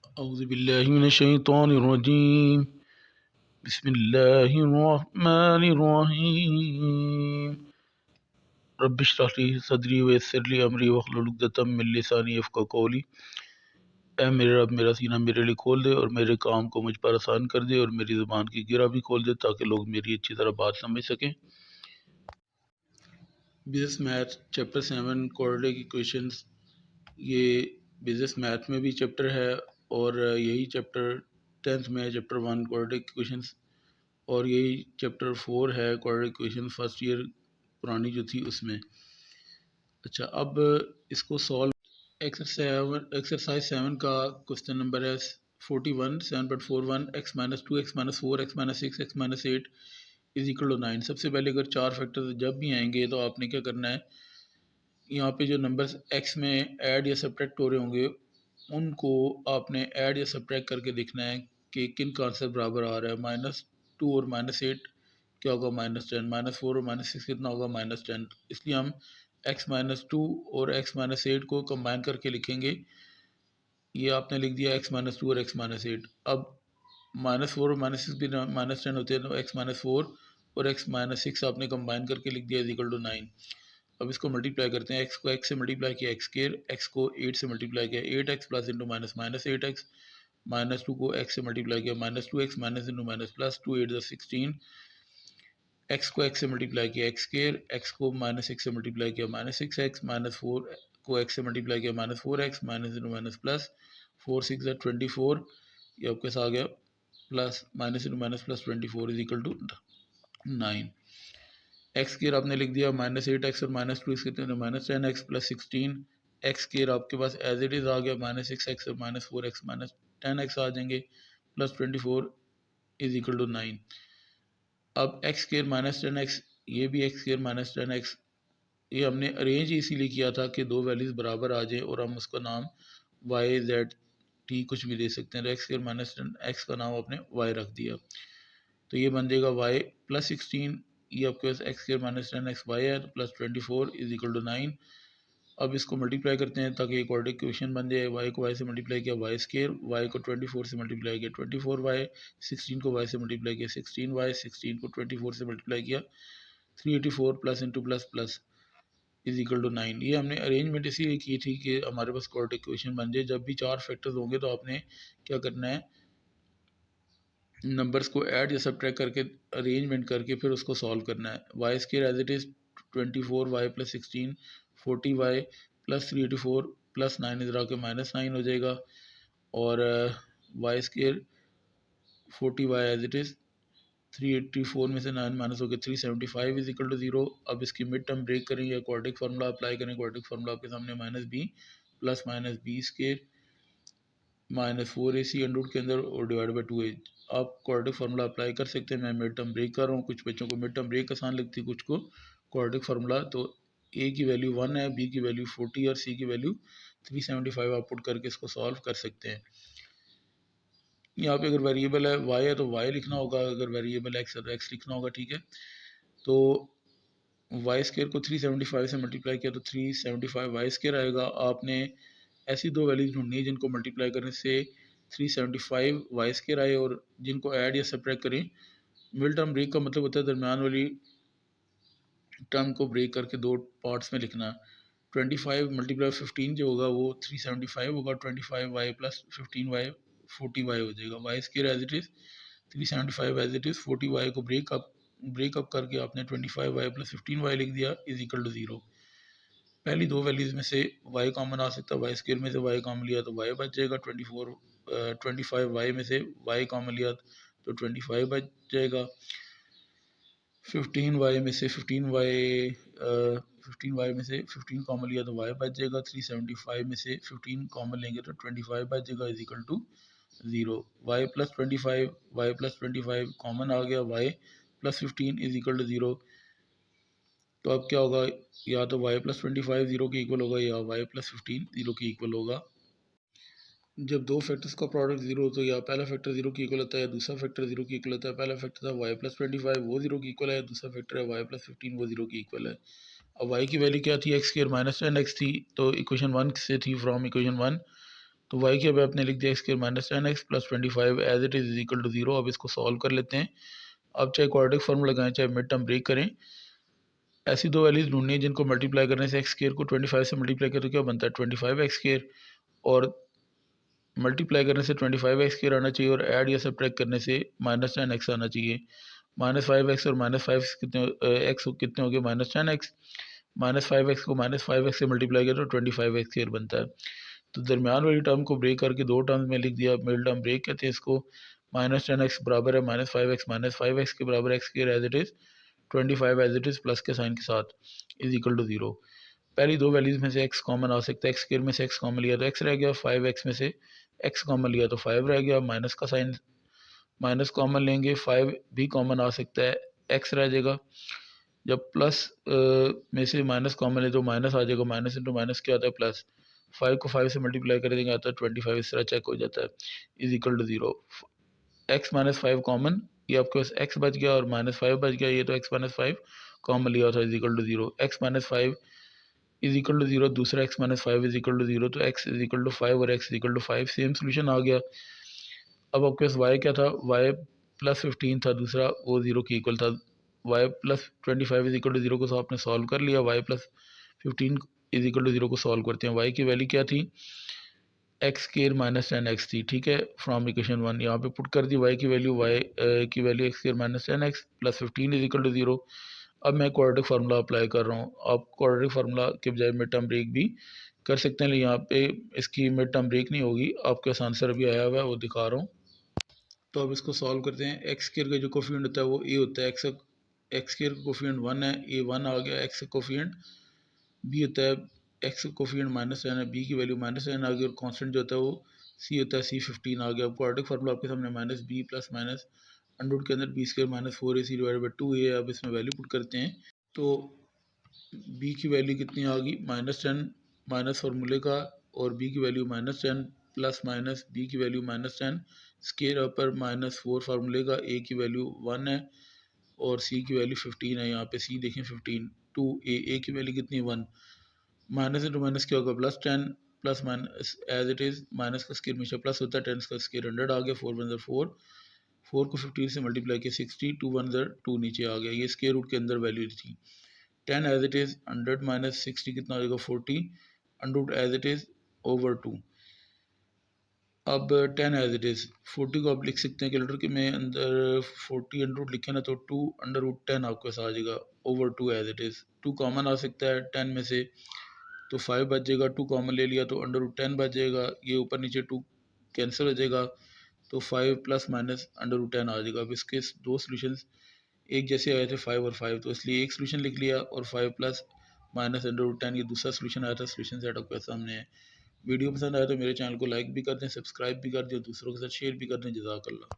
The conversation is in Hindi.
औज़ुबिल्लाहिमिनश्शैतानिर्रजीम बिस्मिल्लाहिर्रहमानिर्रहीम रब्बिश्रह ली सदरी वयस्सिर ली अमरी वहलुल उक़दतम मिन लिसानी यफ़क़हू क़ौली। ऐ मेरे रब, मेरा सीना मेरे लिए खोल दे और मेरे काम को मुझ पर आसान कर दे और मेरी ज़ुबान की गिरा भी खोल दे ताकि लोग मेरी अच्छी तरह बात समझ सकें। Business math chapter 7 quadratic equations, ये बिज़नेस मैथ में भी चैप्टर है और यही चैप्टर 10th में है, चैप्टर 1 क्वाड्रेटिक इक्वेशंस, और यही चैप्टर 4 है क्वाड्रेटिक इक्वेशन फर्स्ट ईयर पुरानी जो थी उसमें। अच्छा, अब इसको सॉल्व एक्सरसाइज 7 का क्वेश्चन नंबर है 41 7.41 x minus 2 x minus 4 x minus 6 x minus 8 is equal to 9। सबसे पहले अगर चार फैक्टर जब भी आएंगे तो आपने क्या करना है, यहाँ पे जो नंबर्स x में ऐड या सब्ट्रैक्ट हो रहे होंगे उनको आपने ऐड या सब्ट्रैक्ट करके देखना है कि किन का आंसर बराबर आ रहा है। -2 और -8 क्या होगा, -10। -4 और -6 कितना होगा, -10। इसलिए हम x माइनस 2 और x माइनस 8 को कंबाइन करके लिखेंगे। ये आपने लिख दिया x माइनस 2 और x माइनस 8। अब -4 और -6 भी -10 होते हैं, तो x माइनस 4 और x माइनस 6 आपने कंबाइन करके लिख दिया इज इक्वल टू 9। अब इसको मल्टीप्लाई करते हैं, x को x से मल्टीप्लाई किया x स्क्वायर, x को 8 से मल्टीप्लाई किया 8x plus into minus minus 8x, -2 को x से मल्टीप्लाई किया -2x minus into minus plus 2 8 16, x को x से मल्टीप्लाई किया x स्क्वायर, x को -6 से मल्टीप्लाई किया -6x, -4 को x से मल्टीप्लाई किया -4x minus into minus plus 4 6 24, ये आपके साथ आ गया plus minus into minus plus 24 is equal to 9। X square आपने लिख दिया -8x और -2 कितने -10x प्लस 16। एक्स स्क्वायर आपके पास एज इट इज़ आ गया -6x और -4x -10x आ जाएंगे प्लस 24 इज इक्वल टू 9। अब एक्स स्क्वायर -10x, ये भी एक्स स्क्वायर -10x, ये हमने अरेंज इसीलिए किया था कि दो वैल्यूज़ बराबर आ जाए और हम उसका नाम y z t कुछ भी दे सकते हैं। तो एक्स स्क्वायर -10x का नाम आपने y रख दिया, तो ये बन जाएगा y प्लस 16, ये आपके पास एक्स स्क्वायर -10x y है, तो प्लस 24 इज इक्वल टू 9। अब इसको मल्टीप्लाई करते हैं ताकि एक क्वाड्रेटिक इक्वेशन बन जाए। y को y से मल्टीप्लाई किया y स्क्वायर, y को 24 से मल्टीप्लाई किया 24y, 16 को y से मल्टीप्लाई किया 16y, 16 को 24 से मल्टीप्लाई किया 384 plus into plus plus is equal to 9। ये हमने अरेंजमेंट इसीलिए की थी कि हमारे पास क्वाड्रेटिक इक्वेशन बन जाए। जब भी चार फैक्टर्स होंगे तो आपने क्या करना है, नंबर्स को ऐड या सब्ट्रैक्ट करके अरेंजमेंट करके फिर उसको सॉल्व करना है। Y square as it is 24y plus 16 40y plus 384 plus 9 इधर आके -9 हो जाएगा, और y square 40y as it is 384 में से 9 माइनस हो गया 375 इज इक्वल टू 0। अब इसकी मिड टर्म ब्रेक करेंगे, क्वाड्रेटिक फार्मूला अप्लाई करें। क्वाड्रेटिक फार्मूला आपके सामने -b plus -b square -4ac under के अंदर और डिवाइड बाई 2a। आप क्वाड्रेटिक फार्मूला अप्लाई कर सकते हैं। मैं मिड टर्म ब्रेक कर रहा हूँ, कुछ बच्चों को मिड टर्म ब्रेक आसान लगती है, कुछ को क्वाड्रेटिक फार्मूला। तो a की वैल्यू 1 है, b की वैल्यू 40 और c की वैल्यू 375 आप पुट करके इसको सॉल्व कर सकते हैं। यहाँ पे अगर वेरिएबल है y है तो y लिखना होगा, अगर वेरिएबल x है तो x लिखना होगा, ठीक है। तो वाई स्केयर को 375 से मल्टीप्लाई किया तो 375 वाई स्केयर आएगा। आपने ऐसी दो वैल्यूज ढूंढनी है जिनको मल्टीप्लाई करने से 375 वाई स्केयर आए और जिनको ऐड या सब्ट्रैक्ट करें। मिड टर्म ब्रेक का मतलब होता है दरम्यान वाली टर्म को ब्रेक करके दो पार्ट्स में लिखना। 25 मल्टीप्लाई 15 जो होगा वो 375 होगा, 25y प्लस 15y 40y हो जाएगा। Y square as it is 375 as it is 40y को ब्रेकअप करके आपने 25y प्लस 15y लिख दिया इज इक्वल टू 0। पहली दो वैल्यूज़ में से y कॉमन आ सकता है, वाई स्केयर में से y कॉमन लिया तो y बच जाएगा। 25y में से y कॉमन लिया तो 25 बच जाएगा। 15y में से 15y में से 15 कॉमन लिया तो y बच जाएगा। 375 में से 15 कॉमन लेंगे तो 25 बच जाएगा is equal to 0। y plus 25 common आ गया, y plus 15 is equal to 0। तो अब क्या होगा, या तो y प्लस 25 0 के इक्वल होगा या y प्लस 15 0 के इक्वल होगा। जब दो फैक्टर्स का प्रोडक्ट जीरो हो तो या पहला फैक्टर जीरो की इक्वल होता है, दूसरा फैक्टर जीरो की इक्वल होता है। पहला फैक्टर था y प्लस 25 वो जीरो की इक्वल है, दूसरा फैक्टर है y प्लस 15 वो जीरो की इक्वल है। अब y की वैल्यू क्या थी, एक्स स्क्वायर -10x थी, तो इक्वेशन 1 से थी फ्रॉम इक्वेशन 1 तो वाई की अब आपने लिख दिया square minus 10x plus 25 as it is equal to 0। अब इसको सॉल्व कर लेते हैं। अब चाहे क्वाड्रेटिक फॉर्मूला लगाएं चाहे मिड टर्म ब्रेक करें, ऐसी दो वैल्यूज ढूंढनी है जिनको मल्टीप्लाई करने से एक्स स्क्वायर को 25 से मल्टीप्लाई करें तो क्या बनता है 25x स्क्वायर, और मल्टीप्लाई करने से 25x स्क्वायर आना चाहिए, और ऐड या सब्ट्रैक्ट करने से -10x आना चाहिए। -5x और -5 कितने एक्स कितने हो गए -10x। -5x को -5x से मल्टीप्लाई करें तो 25x स्क्वायर बनता है। तो दरमियान वाली टर्म को ब्रेक करके दो टर्म्स में लिख दिया, मिडिल टर्म ब्रेक कहते हैं इसको। -10x बराबर है -5x के बराबर x square as it is 25 as it is plus के साइन के साथ इज इक्वल टू 0। पहली दो वैल्यूज़ में से x कॉमन आ सकता है, एक्स स्क्वायर में से x कॉमन लिया तो x रह गया, 5x में से x कॉमन लिया तो 5 रह गया, माइनस का साइन माइनस कॉमन लेंगे 5 भी कॉमन आ सकता है, x रह जाएगा। जब प्लस में से माइनस कॉमन ले तो माइनस आ जाएगा, माइनस इंटू माइनस क्या आता है प्लस, 5 को 5 से मल्टीप्लाई कर देंगे आता है 25, इस तरह चेक हो जाता है is equal to 0। x minus 5 common, ये आपके पास x बच गया और -5 बच गया, ये तो x माइनस 5 कॉमन लिया था is equal to 0। x minus 5 is equal to 0, दूसरा x minus 5 is equal to 0, तो x इज इक्वल टू 5 और x is equal to 5, same solution आ गया। अब आपके पास y क्या था, y प्लस 15 था, दूसरा वो 0 के इक्वल था। y plus 25 is equal to 0 को तो आपने सॉल्व कर लिया, y plus 15 is equal to 0 को सॉल्व करते हैं। y की वैल्यू क्या थी, एक्स स्केयर माइनस 10x थी, ठीक है, फ्रॉम इक्वेशन 1 यहाँ पे पुट कर दी y की वैल्यू, की value x square minus 10x plus 15 is equal to 0। अब मैं क्वाड्रेटिक फार्मूला अप्लाई कर रहा हूँ। आप क्वाड्रेटिक फार्मूला के बजाय मिड टर्म ब्रेक भी कर सकते हैं, लेकिन यहाँ पे इसकी मिड टर्म ब्रेक नहीं होगी, आपके पास आंसर अभी आया हुआ है वो दिखा रहा हूँ। तो अब इसको सॉल्व करते हैं। एक्स स्केयर का जो कोफिशिएंट होता है वो ए होता है, एक्स स्केयर का कोफिशिएंट 1 है, ए 1 आ गया। एक्स का कोफिशिएंट बी होता है, एक्स का कोफिशिएंट -10 है, बी की वैल्यू -10 आ गई, और कांस्टेंट जो होता है वो सी होता है, सी 15 आ गया। अब क्वाड्रेटिक फार्मूला आपके सामने minus b plus minus under के अंदर B square -4ac divided by 2a है। अब इसमें वैल्यू पुट करते हैं तो बी की वैल्यू कितनी आ गई -10 माइनस फार्मूले का, और बी की वैल्यू -10 प्लस माइनस बी की वैल्यू -10 स्केयर अपर -4 फार्मूले का, ए की वैल्यू 1 है और सी की वैल्यू 15 है। यहाँ पे सी देखें 15, 2a, ए की वैल्यू कितनी 1, माइनस इंटू माइनस क्या होगा +10 plus minus as it is, minus का स्केयर हमेशा प्लस होता है, 10 का स्केयर 100 आ गया, 4 वन 4, 4 को 15 से मल्टीप्लाई किया 60, 2 वन 2 नीचे आ गया, ये स्केयर रूट के अंदर वैल्यू थी। 10 एज इट इज़ 100 माइनस 60 कितना हो जाएगा 40, under root as it is over 2। अब 10 एज इट इज़ 40 को आप लिख सकते हैं कैलकुलेटर के में अंदर 40 अंडर रूट लिखे ना तो 2 अंडर रूट 10 आपके पास आ जाएगा over 2 as it is. 2 common आ सकता है 10 में से, तो 5 बच जाएगा, 2 कॉमन ले लिया तो अंडर रूट 10 बच जाएगा, ये ऊपर नीचे 2 कैंसिल हो जाएगा, तो 5 प्लस माइनस अंडर रूट 10 आ जाएगा। अब इसके दो सोल्यूशंस एक जैसे आए थे 5 और 5, तो इसलिए एक सोल्यूशन लिख लिया, और 5 प्लस माइनस अंडर रूट 10 ये दूसरा सोल्यूशन आया था। सोल्यूशन सेट आपके सामने है। वीडियो पसंद आया तो मेरे चैनल को लाइक भी कर दें, सब्सक्राइब भी कर दें, दूसरों के साथ शेयर भी कर दें। जज़ाकल्लाह।